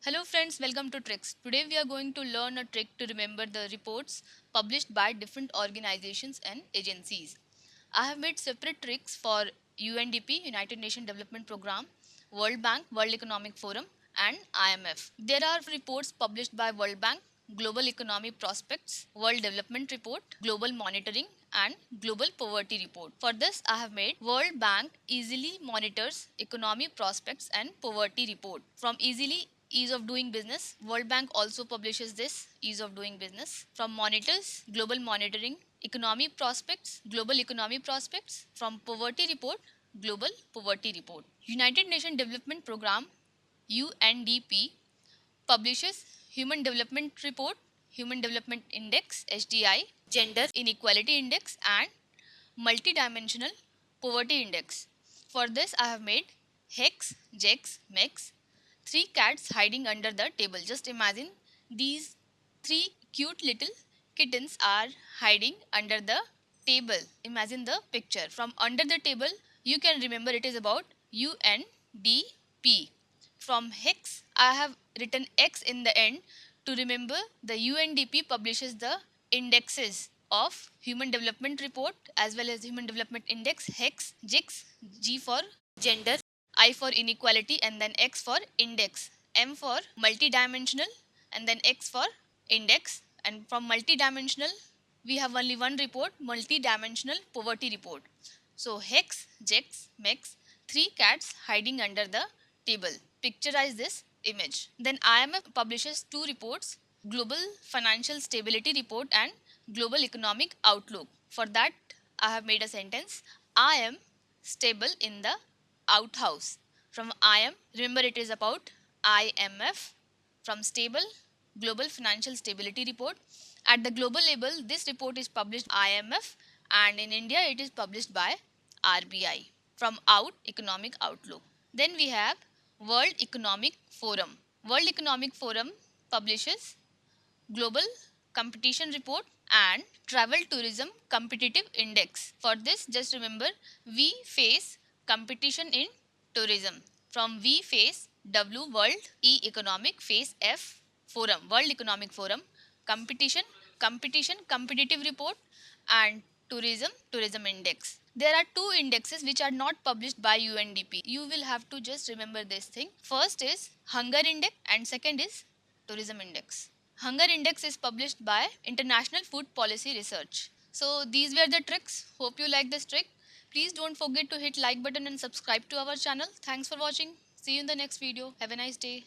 Hello friends, welcome to Tricks. Today we are going to learn a trick to remember the reports published by different organizations and agencies. I have made separate tricks for UNDP, United Nations Development Programme, World Bank, World Economic Forum and IMF. There are reports published by World Bank, Global Economy Prospects, World Development Report, Global Monitoring and Global Poverty Report. For this I have made World Bank Easily Monitors Economy Prospects and Poverty Report. From Easily Ease of Doing Business, World Bank also publishes this Ease of Doing Business. From Monitors, Global Monitoring Economy Prospects, Global Economy Prospects. From Poverty Report, Global Poverty Report. United Nations Development Programme UNDP publishes Human Development Report, Human Development Index HDI, Gender Inequality Index and Multidimensional Poverty Index. For this I have made Hex, Jex, Mex, three cats hiding under the table. Just imagine these three cute little kittens are hiding under the table. Imagine the picture. From under the table you can remember it is about UNDP. From Hex I have written X in the end to remember the UNDP publishes the indexes of Human Development Report as well as Human Development Index, Hex, Jix, G for gender, I for inequality and then X for index, M for multidimensional and then X for index. And from multidimensional we have only one report, multidimensional poverty report. So Hex, Jex, Mex, three cats hiding under the table. Picturize this image. Then IMF publishes two reports, Global Financial Stability Report and Global Economic Outlook. For that I have made a sentence, I am stable in the outhouse. From IM, remember it is about IMF. From stable, Global Financial Stability Report. At the global level, this report is published by IMF and in India it is published by RBI. From out, Economic Outlook. Then we have World Economic Forum. World Economic Forum publishes Global Competition Report and Travel Tourism Competitive Index. For this, just remember we face competition in tourism. From we face W World, E Economic, face F Forum, World Economic Forum, competition, competitive report and tourism index. There are two indexes which are not published by UNDP. You will have to just remember this thing. First is hunger index and second is tourism index. Hunger index is published by International Food Policy Research. So these were the tricks. Hope you like this trick. Please don't forget to hit like button and subscribe to our channel. Thanks for watching. See you in the next video. Have a nice day.